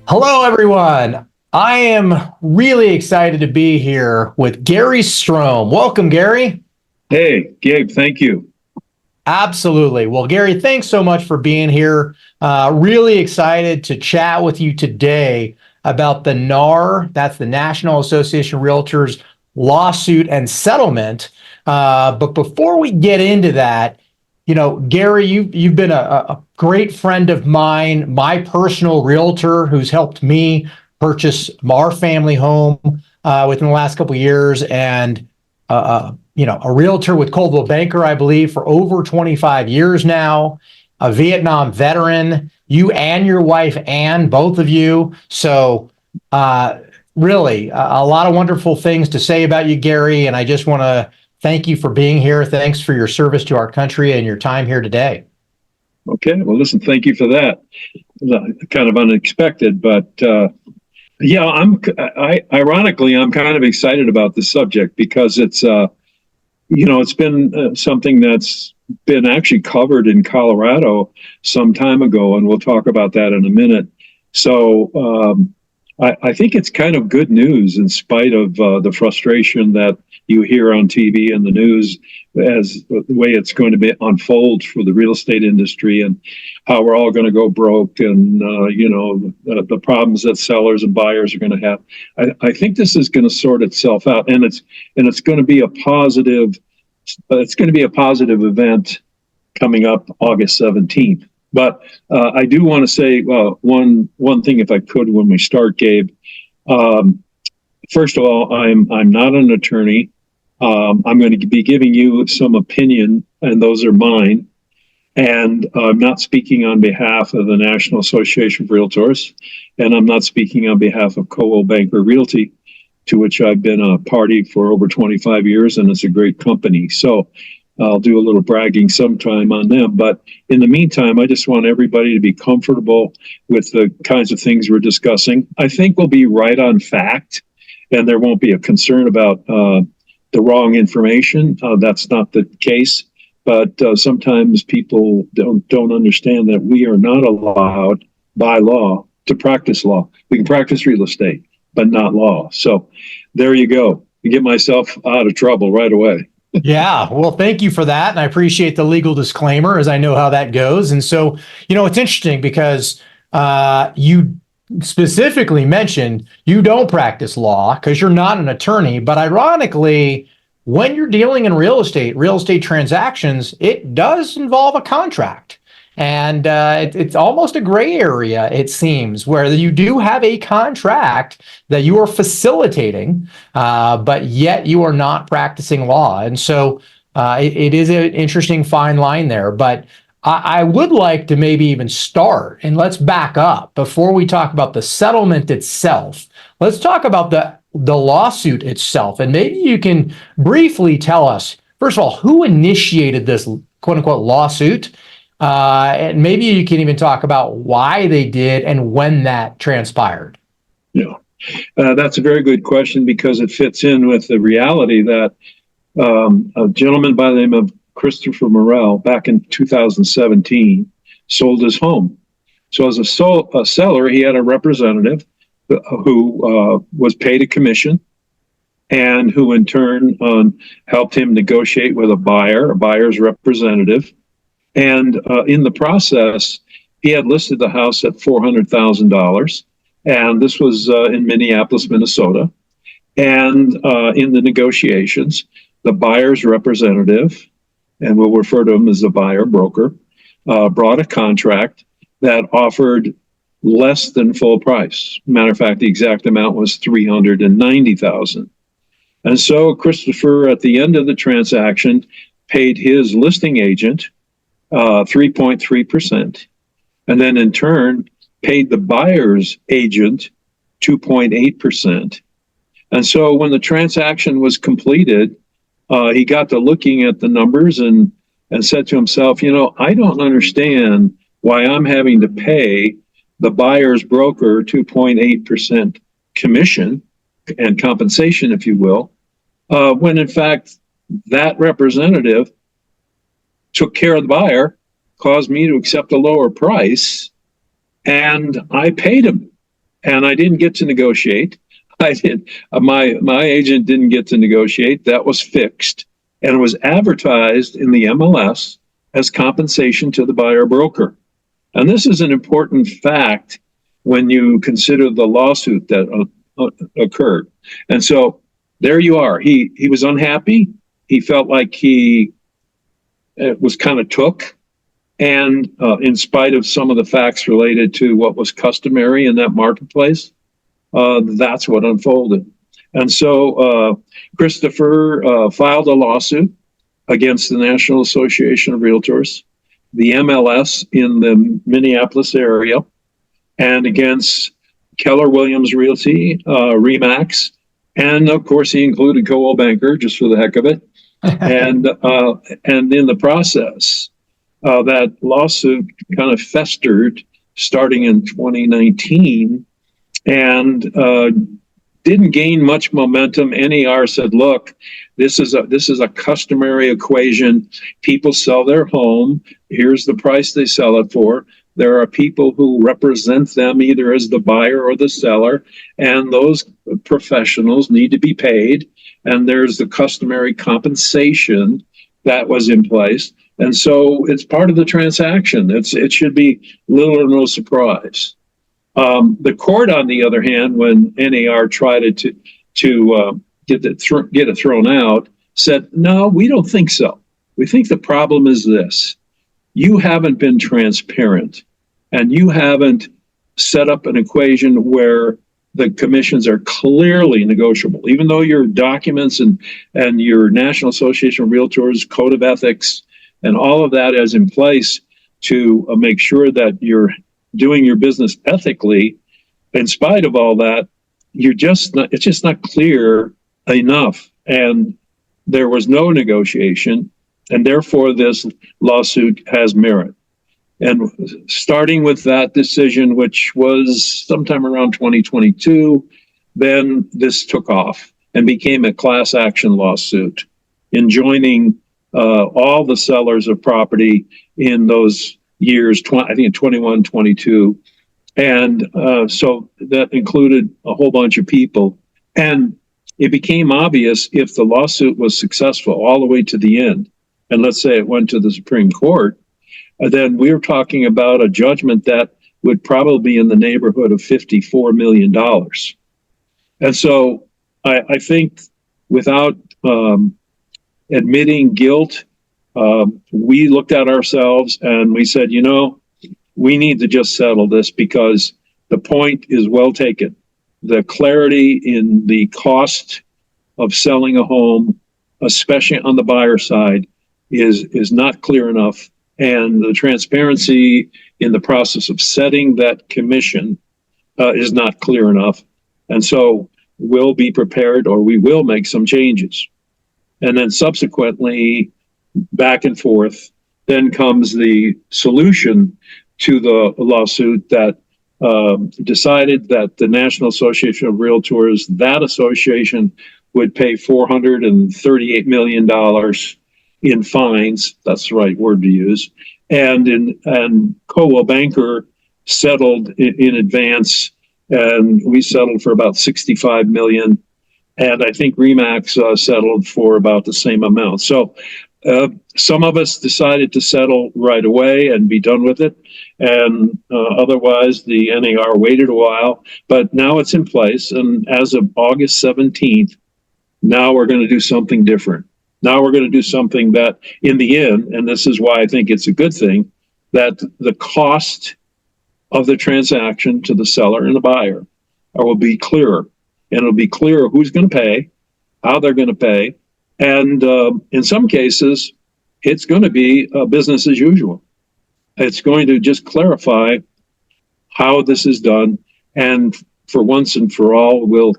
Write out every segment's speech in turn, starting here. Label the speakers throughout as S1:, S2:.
S1: Hello, everyone. I am really excited to be here with Gary Strohm. Welcome, Gary.
S2: Hey, Gabe, thank you.
S1: Absolutely. Well, Gary, thanks so much for being here. Really excited to chat with you today about the NAR, that's the National Association of Realtors lawsuit and settlement. But before we get into that, Gary, you've been a great friend of mine, my personal realtor who's helped me purchase our family home within the last couple of years, and a realtor with Coldwell Banker, I believe, for over 25 years now, a Vietnam veteran, you and your wife, Ann, both of you. So, really, a lot of wonderful things to say about you, Gary. And I just want to thank you for being here. Thanks for your service to our country and your time here today.
S2: Okay, well, listen, thank you for that. Kind of unexpected, but yeah, ironically, I'm kind of excited about this subject because it's been something that's been actually covered in Colorado some time ago, and we'll talk about that in a minute. So I think it's kind of good news in spite of the frustration that you hear on TV and the news as the way it's going to be unfold for the real estate industry and how we're all going to go broke and the problems that sellers and buyers are going to have. I think this is going to sort itself out, and it's going to be a positive. It's going to be a positive event coming up August 17th. But I do want to say one thing, if I could, when we start, Gabe. First of all, I'm not an attorney. I'm going to be giving you some opinion, and those are mine. And I'm not speaking on behalf of the National Association of Realtors, and I'm not speaking on behalf of Coldwell Banker Realty, to which I've been a party for over 25 years, and it's a great company. So I'll do a little bragging sometime on them. But in the meantime, I just want everybody to be comfortable with the kinds of things we're discussing. I think we'll be right on fact, and there won't be a concern about the wrong information. That's not the case. But sometimes people don't understand that we are not allowed by law to practice law. We can practice real estate, but not law. So there you go. You get myself out of trouble right away.
S1: Yeah, well, thank you for that. And I appreciate the legal disclaimer, as I know how that goes. And so, it's interesting because you specifically mentioned you don't practice law because you're not an attorney. But ironically, when you're dealing in real estate transactions, it does involve a contract. And it's almost a gray area, it seems, where you do have a contract that you are facilitating, but yet you are not practicing law. And so it is an interesting fine line there. But I would like to maybe even start, and let's back up before we talk about the settlement itself. Let's talk about the lawsuit itself. And maybe you can briefly tell us, first of all, who initiated this quote unquote lawsuit? And maybe you can even talk about why they did and when that transpired.
S2: Yeah, that's a very good question because it fits in with the reality that a gentleman by the name of Christopher Morel back in 2017 sold his home. So as a seller, he had a representative who was paid a commission and who in turn helped him negotiate with a buyer's representative. And in the process, he had listed the house at $400,000. And this was in Minneapolis, Minnesota. And in the negotiations, the buyer's representative, and we'll refer to him as the buyer broker, brought a contract that offered less than full price. Matter of fact, the exact amount was $390,000. And so Christopher, at the end of the transaction, paid his listing agent 3.3%, and then in turn paid the buyer's agent 2.8%. And so when the transaction was completed, he got to looking at the numbers and said to himself, I don't understand why I'm having to pay the buyer's broker 2.8% commission and compensation, if you will, when in fact that representative took care of the buyer, caused me to accept a lower price, and I paid him and I didn't get to negotiate. I did. My agent didn't get to negotiate. That was fixed, and it was advertised in the MLS as compensation to the buyer broker. And this is an important fact when you consider the lawsuit that occurred. And so there you are. He was unhappy. He felt like he was kind of took. And in spite of some of the facts related to what was customary in that marketplace, that's what unfolded. And so Christopher filed a lawsuit against the National Association of Realtors, the MLS in the Minneapolis area, and against Keller Williams Realty, RE/MAX, and of course he included Coldwell Banker just for the heck of it. And in the process, that lawsuit kind of festered starting in 2019 and didn't gain much momentum. N.A.R. said, "Look, this is a customary equation. People sell their home. Here's the price they sell it for. There are people who represent them either as the buyer or the seller, and those professionals need to be paid. And there's the customary compensation that was in place. And so it's part of the transaction. It should be little or no surprise." The court, on the other hand, when N.A.R. tried to get it thrown out, said, "No, we don't think so. We think the problem is this: you haven't been transparent, and you haven't set up an equation where the commissions are clearly negotiable, even though your documents and your National Association of Realtors Code of Ethics and all of that is in place to make sure that you're doing your business ethically. In spite of all that, it's just not clear enough." And there was no negotiation, and therefore this lawsuit has merit. And starting with that decision, which was sometime around 2022, then this took off and became a class action lawsuit, enjoining all the sellers of property in those years, I think 21, 22. And so that included a whole bunch of people. And it became obvious if the lawsuit was successful all the way to the end, and let's say it went to the Supreme Court, then we were talking about a judgment that would probably be in the neighborhood of $54 million. And so I think without admitting guilt, we looked at ourselves and we said, we need to just settle this because the point is well taken. The clarity in the cost of selling a home, especially on the buyer side, is not clear enough. And the transparency in the process of setting that commission is not clear enough. And so we'll be prepared, or we will make some changes. And then subsequently, back and forth, then comes the solution to the lawsuit that decided that the National Association of Realtors, that association, would pay $438 million in fines. That's the right word to use. And Coldwell Banker settled in advance, and we settled for about $65 million. And I think RE/MAX settled for about the same amount. So some of us decided to settle right away and be done with it. And otherwise, the N.A.R. waited a while. But now it's in place. And as of August 17th, now we're going to do something different. Now we're going to do something that, in the end, and this is why I think it's a good thing, that the cost of the transaction to the seller and the buyer will be clearer. And it'll be clearer who's going to pay, how they're going to pay. And in some cases, it's going to be business as usual. It's going to just clarify how this is done. And for once and for all, we'll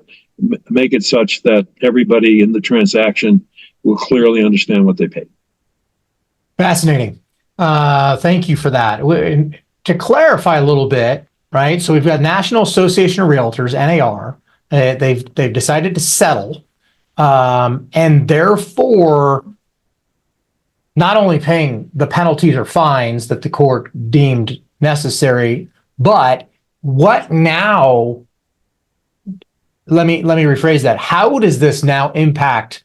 S2: make it such that everybody in the transaction will clearly understand what they paid.
S1: Fascinating. Thank you for that. To clarify a little bit, right? So we've got National Association of Realtors, N.A.R. They've decided to settle, and therefore not only paying the penalties or fines that the court deemed necessary, but what now let me rephrase that. How does this now impact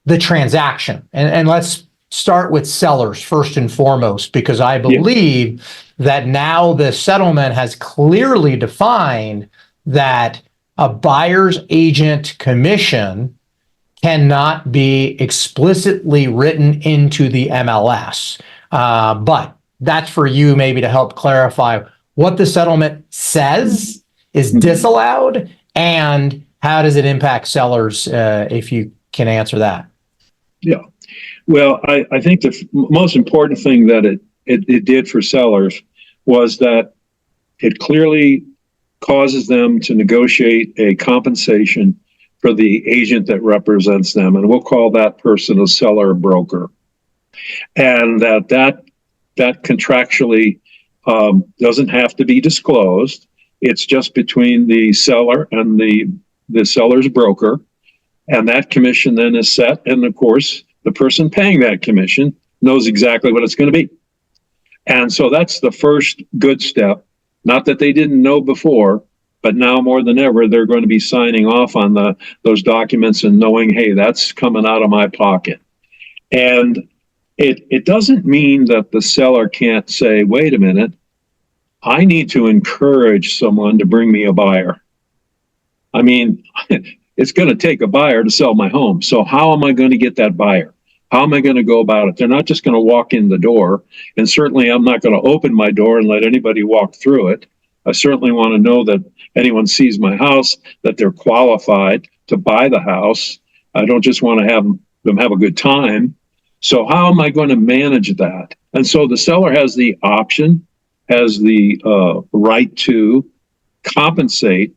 S1: the transaction? And let's start with sellers first and foremost, because I believe that now the settlement has clearly defined that a buyer's agent commission cannot be explicitly written into the MLS. But that's for you maybe to help clarify what the settlement says is disallowed and how does it impact sellers, if you can answer that.
S2: Yeah. Well, I think the most important thing that it did for sellers was that it clearly causes them to negotiate a compensation for the agent that represents them. And we'll call that person a seller broker. And that contractually doesn't have to be disclosed. It's just between the seller and the seller's broker. And that commission then is set. And of course, the person paying that commission knows exactly what it's going to be. And so that's the first good step. Not that they didn't know before, but now more than ever, they're going to be signing off on those documents and knowing, hey, that's coming out of my pocket. And it doesn't mean that the seller can't say, wait a minute, I need to encourage someone to bring me a buyer. I mean, it's going to take a buyer to sell my home. So how am I going to get that buyer? How am I going to go about it? They're not just going to walk in the door. And certainly I'm not going to open my door and let anybody walk through it. I certainly want to know that anyone sees my house, that they're qualified to buy the house. I don't just want to have them have a good time. So how am I going to manage that? And so the seller has the option, has the right to compensate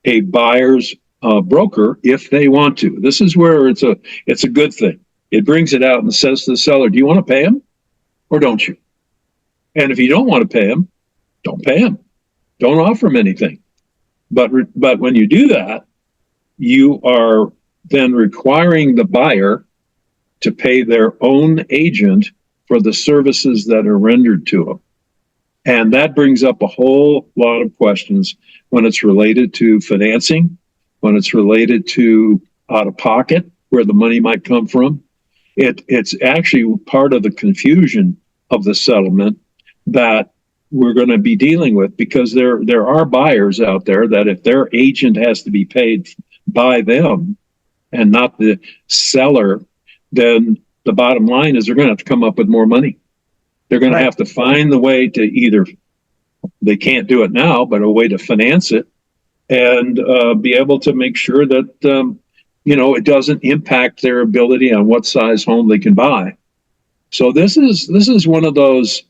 S2: a buyer's broker if they want to. This is where it's a good thing. It brings it out and says to the seller, do you want to pay him or don't you? And if you don't want to pay him, don't pay him. Don't offer him anything. But when you do that, you are then requiring the buyer to pay their own agent for the services that are rendered to them. And that brings up a whole lot of questions when it's related to financing, when it's related to out of pocket, where the money might come from. It's actually part of the confusion of the settlement that we're going to be dealing with, because there are buyers out there that if their agent has to be paid by them and not the seller, then the bottom line is they're going to have to come up with more money. They're going to have to find the way to either, they can't do it now, but a way to finance it and be able to make sure that it doesn't impact their ability on what size home they can buy. So this is one of those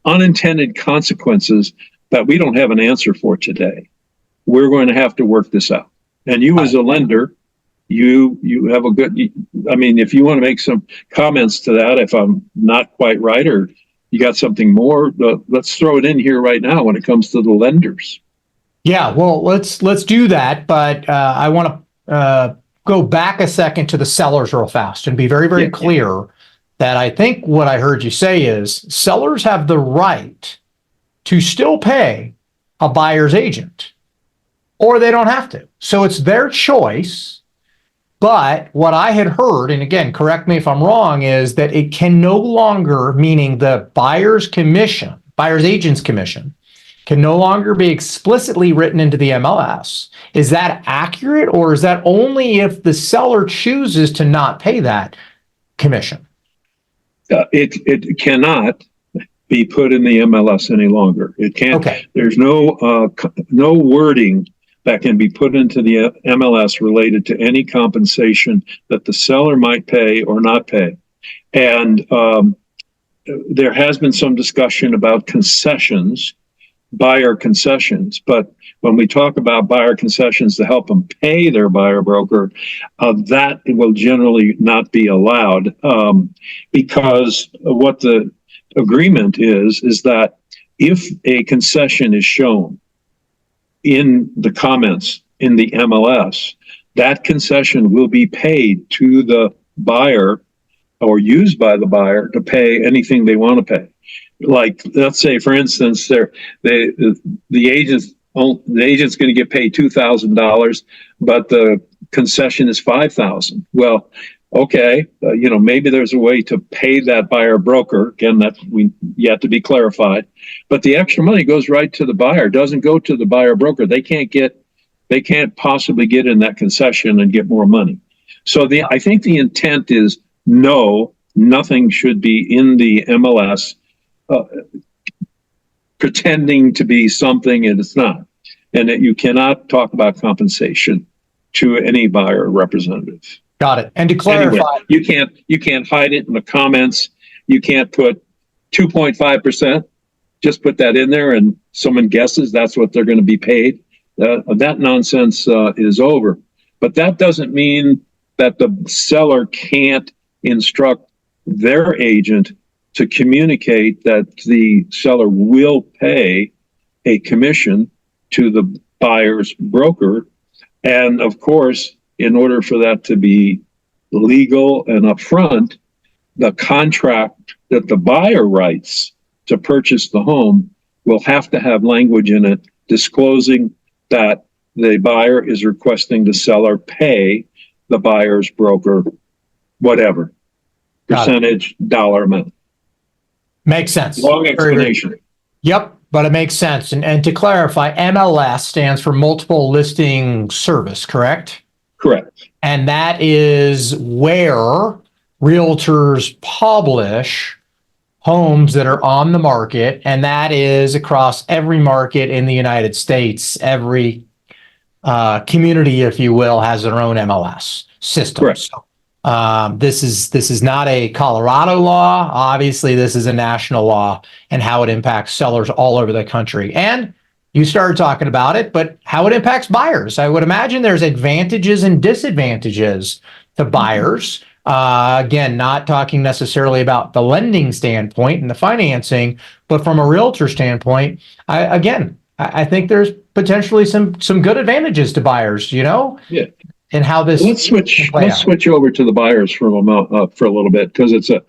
S2: unintended consequences that we don't have an answer for today. We're going to have to work this out. And you as a lender, you have a good, I mean, if you want to make some comments to that, if I'm not quite right, or you got something more, let's throw it in here right now when it comes to the lenders.
S1: Yeah, well, let's do that. But I want to go back a second to the sellers real fast and be very, very clear that I think what I heard you say is sellers have the right to still pay a buyer's agent, or they don't have to. So it's their choice. But what I had heard, and again, correct me if I'm wrong, is that it can no longer, meaning the buyer's agent's commission, can no longer be explicitly written into the MLS. Is that accurate, or is that only if the seller chooses to not pay that commission?
S2: It cannot be put in the MLS any longer. It can't. Okay. There's no wording that can be put into the MLS related to any compensation that the seller might pay or not pay. And there has been some discussion about concessions, buyer concessions, but when we talk about buyer concessions to help them pay their buyer broker, that will generally not be allowed, because what the agreement is that if a concession is shown in the comments in the MLS, that concession will be paid to the buyer or used by the buyer to pay anything they want to pay. Like, let's say, for instance, the agent the agent's going to get paid $2,000, but the concession is $5,000. Well, okay, maybe there's a way to pay that buyer broker. Again, that's yet to be clarified. But the extra money goes right to the buyer, doesn't go to the buyer broker. They can't possibly get in that concession and get more money. So I think the intent is no, nothing should be in the MLS pretending to be something and it's not. And that you cannot talk about compensation to any buyer representative.
S1: Got it. And to clarify,
S2: anyway, you can't hide it in the comments. You can't put 2.5%. Just put that in there and someone guesses that's what they're going to be paid. That nonsense is over. But that doesn't mean that the seller can't instruct their agent to communicate that the seller will pay a commission to the buyer's broker. And of course, in order for that to be legal and upfront, the contract that the buyer writes to purchase the home will have to have language in it disclosing that the buyer is requesting the seller pay the buyer's broker whatever percentage dollar amount.
S1: Makes sense.
S2: Long explanation.
S1: Yep, but it makes sense. And to clarify, MLS stands for Multiple Listing Service, correct?
S2: Correct.
S1: And that is where realtors publish homes that are on the market, and that is across every market in the United States. Every community, if you will, has their own MLS system.
S2: Correct.
S1: So, this is not a Colorado law. Obviously, this is a national law and how it impacts sellers all over the country. And you started talking about it, but how it impacts buyers. I would imagine there's advantages and disadvantages to buyers. Again, not talking necessarily about the lending standpoint and the financing, but from a realtor standpoint, I think there's potentially some good advantages to buyers, Yeah. And how this
S2: let's switch over to the buyers for a little bit, because it's a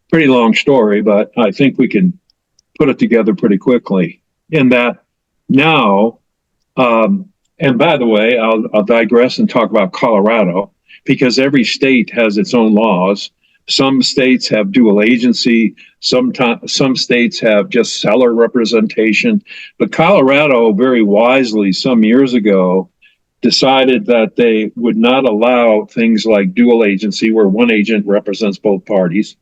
S2: pretty long story, but I think we can put it together pretty quickly. In that now, and by the way, I'll digress and talk about Colorado, because every state has its own laws. Some states have dual agency. Some states have just seller representation. But Colorado, very wisely, some years ago, decided that they would not allow things like dual agency, where one agent represents both parties,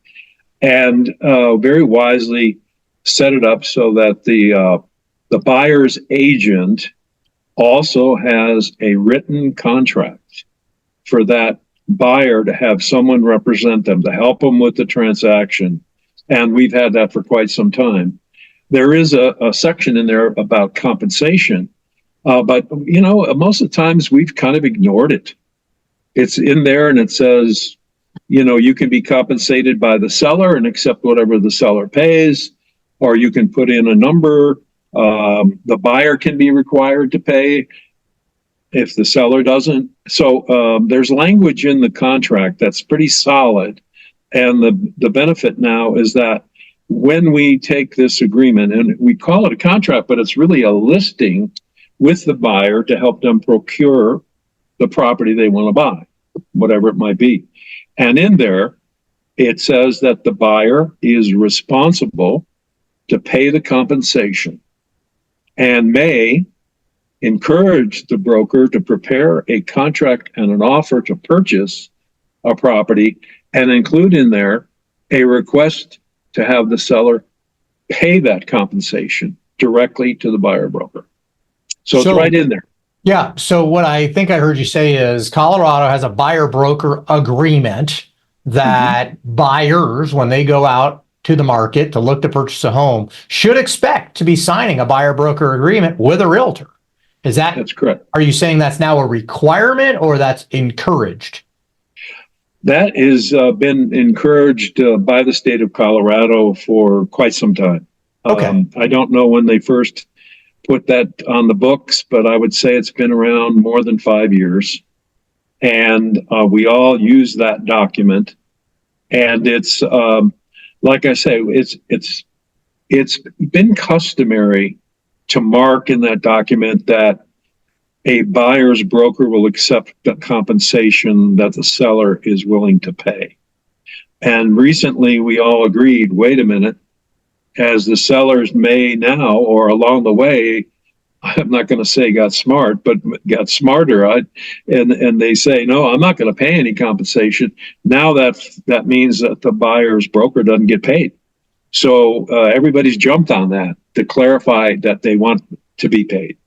S2: and very wisely set it up so that the buyer's agent also has a written contract for that buyer to have someone represent them to help them with the transaction. And we've had that for quite some time. There is a section in there about compensation, but most of the times we've kind of ignored it. It's in there and it says, you can be compensated by the seller and accept whatever the seller pays, or you can put in a number. The buyer can be required to pay if the seller doesn't. So there's language in the contract that's pretty solid. And the benefit now is that when we take this agreement, and we call it a contract, but it's really a listing with the buyer to help them procure the property they want to buy, whatever it might be. And in there, it says that the buyer is responsible to pay the compensation and may encourage the broker to prepare a contract and an offer to purchase a property, and include in there a request to have the seller pay that compensation directly to the buyer broker. So it's right in there.
S1: Yeah. So what I think I heard you say is Colorado has a buyer broker agreement that buyers, when they go out to the market to look to purchase a home, should expect to be signing a buyer broker agreement with a realtor. That's correct. Are you saying that's now a requirement or that's encouraged?
S2: That has been encouraged by the state of Colorado for quite some time.
S1: Okay.
S2: I don't know when they first put that on the books, but I would say it's been around more than 5 years. And we all use that document. And it's, like I say, it's been customary to mark in that document that a buyer's broker will accept the compensation that the seller is willing to pay. And recently we all agreed, wait a minute, as the sellers may now or along the way, I'm not going to say got smart, but got smarter. And they say, no, I'm not going to pay any compensation. Now that means that the buyer's broker doesn't get paid. So everybody's jumped on that to clarify that they want to be paid.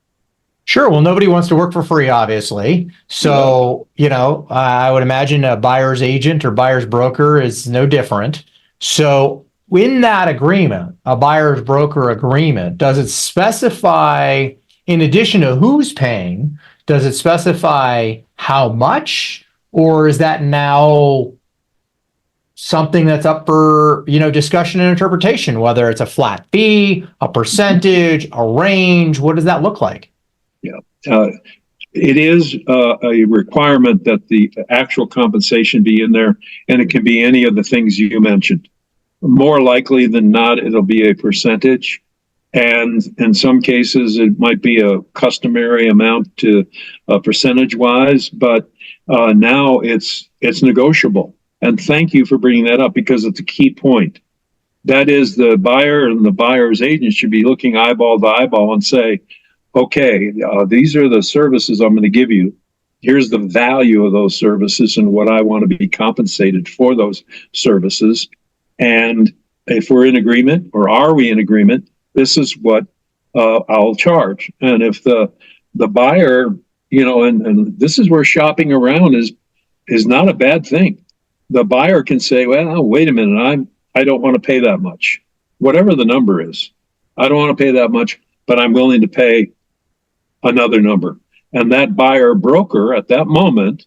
S1: Sure. Well, nobody wants to work for free, obviously. So, I would imagine a buyer's agent or buyer's broker is no different. So, in that agreement, a buyer's broker agreement, does it specify, in addition to who's paying, does it specify how much, or is that now something that's up for, discussion and interpretation, whether it's a flat fee, a percentage, a range? What does that look like?
S2: Yeah. It is a requirement that the actual compensation be in there, and it can be any of the things you mentioned. More likely than not, it'll be a percentage. And in some cases, it might be a customary amount to percentage wise, but now it's negotiable. And thank you for bringing that up, because it's a key point. That is, the buyer and the buyer's agent should be looking eyeball to eyeball and say, okay, these are the services I'm going to give you. Here's the value of those services and what I want to be compensated for those services. And if we're in agreement, or are we in agreement, this is what I'll charge. And if the buyer, and this is where shopping around is not a bad thing. The buyer can say, well, wait a minute, I don't want to pay that much. Whatever the number is, I don't want to pay that much, but I'm willing to pay another number. And that buyer broker at that moment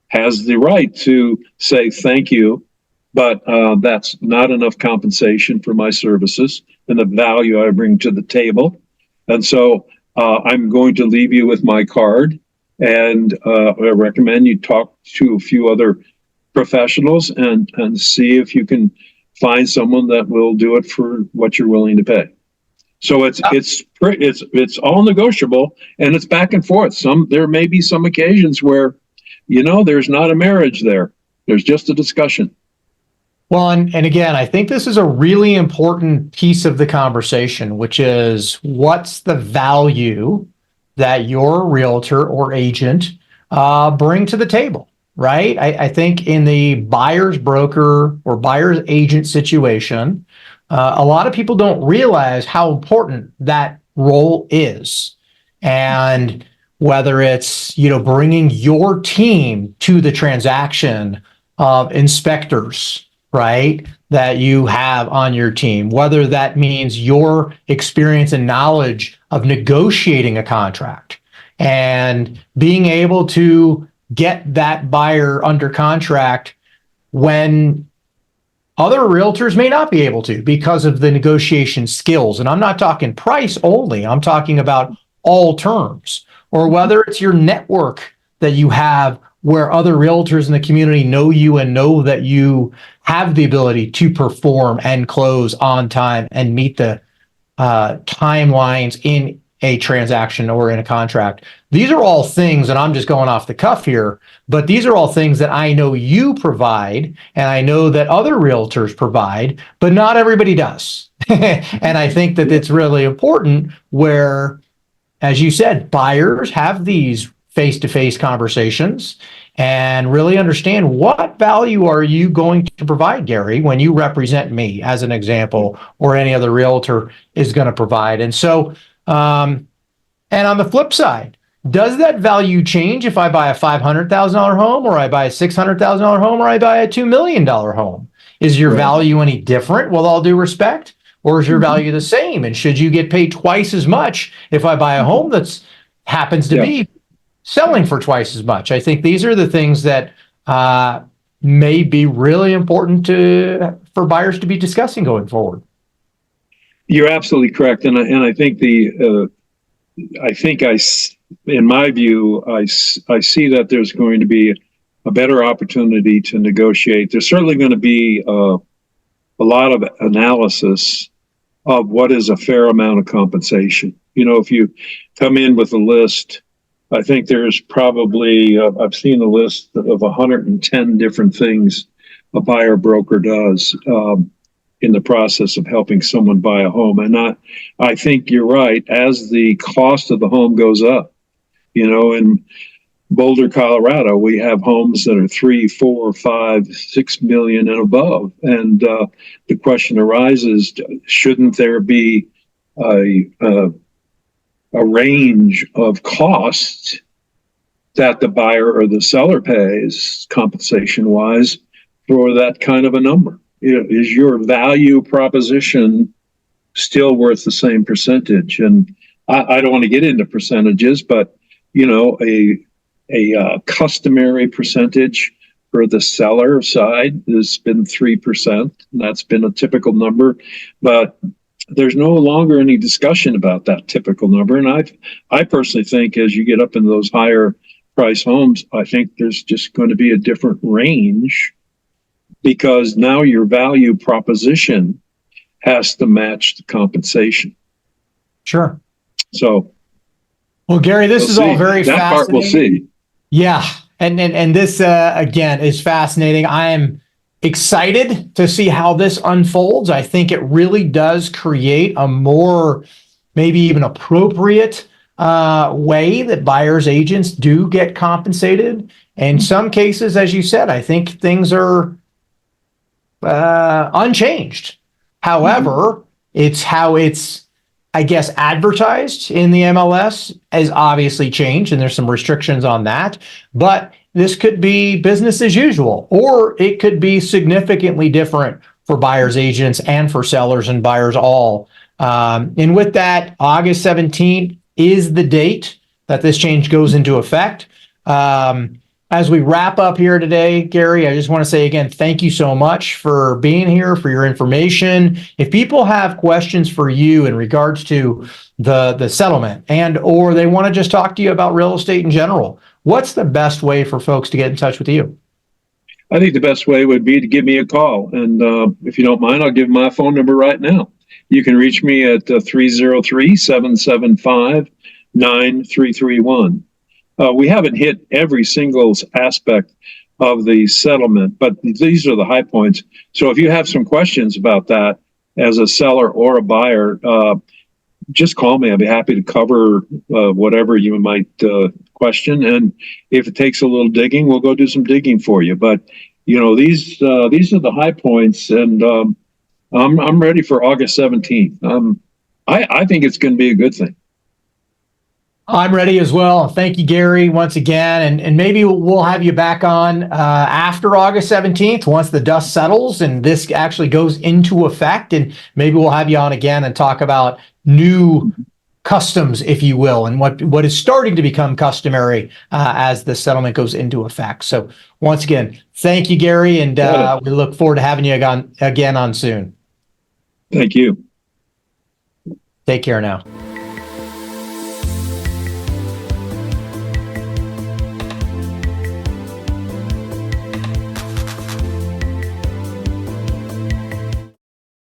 S2: has the right to say, thank you, but that's not enough compensation for my services and the value I bring to the table. And so I'm going to leave you with my card. And I recommend you talk to a few other professionals and see if you can find someone that will do it for what you're willing to pay. So it's all negotiable, and it's back and forth. There may be some occasions where, there's not a marriage there. There's just a discussion.
S1: Well, and again, I think this is a really important piece of the conversation, which is what's the value that your realtor or agent bring to the table, right? I think in the buyer's broker or buyer's agent situation, a lot of people don't realize how important that role is. And whether it's, bringing your team to the transaction of inspectors, right, that you have on your team, whether that means your experience and knowledge of negotiating a contract and being able to get that buyer under contract when other realtors may not be able to because of the negotiation skills. And I'm not talking price only, I'm talking about all terms. Or whether it's your network that you have where other realtors in the community know you and know that you have the ability to perform and close on time and meet the timelines in a transaction or in a contract. These are all things, and I'm just going off the cuff here, but these are all things that I know you provide, and I know that other realtors provide, but not everybody does. And I think that it's really important where, as you said, buyers have these face-to-face conversations and really understand what value are you going to provide, Gary, when you represent me, as an example, or any other realtor is going to provide. And so, and on the flip side, does that value change if I buy a $500,000 home, or I buy a $600,000 home, or I buy a $2 million home? Is your value any different, with all due respect? Or is your value the same? And should you get paid twice as much if I buy a home that's happens to be selling for twice as much? I think these are the things that may be really important for buyers to be discussing going forward.
S2: You're absolutely correct, and I think in my view, I see that there's going to be a better opportunity to negotiate. There's certainly going to be a lot of analysis of what is a fair amount of compensation. You know, if you come in with a list, I think there's probably, I've seen a list of 110 different things a buyer broker does in the process of helping someone buy a home. And I think you're right. As the cost of the home goes up, you know, in Boulder, Colorado, we have homes that are 3, 4, 5, 6 million and above. And the question arises, shouldn't there be a range of costs that the buyer or the seller pays compensation wise for that kind of a number? You know, is your value proposition still worth the same percentage? And I don't want to get into percentages, but you know, a customary percentage for the seller side has been 3%. That's been a typical number, but there's no longer any discussion about that typical number. And I personally think as you get up into those higher price homes, I think there's just going to be a different range because now your value proposition has to match the compensation.
S1: Sure.
S2: So,
S1: well, Gary, this is all very
S2: that
S1: fascinating.
S2: part we'll see.
S1: Yeah, and this again is fascinating. I am excited to see how this unfolds. I think it really does create a more, maybe even appropriate way that buyers agents do get compensated. In some cases, as you said, I think things are unchanged. However, it's how it's, I guess, advertised in the MLS has obviously changed, and there's some restrictions on that. But this could be business as usual, or it could be significantly different for buyers agents and for sellers and buyers all. And with that, August 17th is the date that this change goes into effect. As we wrap up here today, Gary, I just want to say again, thank you so much for being here, for your information. If people have questions for you in regards to the settlement and or they want to just talk to you about real estate in general, what's the best way for folks to get in touch with you?
S2: I think the best way would be to give me a call. And if you don't mind, I'll give my phone number right now. You can reach me at 303-775-9331. We haven't hit every single aspect of the settlement, but these are the high points. So if you have some questions about that as a seller or a buyer, just call me. I'll be happy to cover whatever you might question. And if it takes a little digging, we'll go do some digging for you. But you know, these are the high points, and I'm ready for August 17th. I think it's going to be a good thing.
S1: I'm ready as well. Thank you, Gary, once again. And maybe we'll have you back on after August 17th, once the dust settles and this actually goes into effect. And maybe we'll have you on again and talk about new customs, if you will, and what is starting to become customary as the settlement goes into effect. So once again, thank you, Gary, and we look forward to having you again on soon.
S2: Thank you.
S1: Take care now.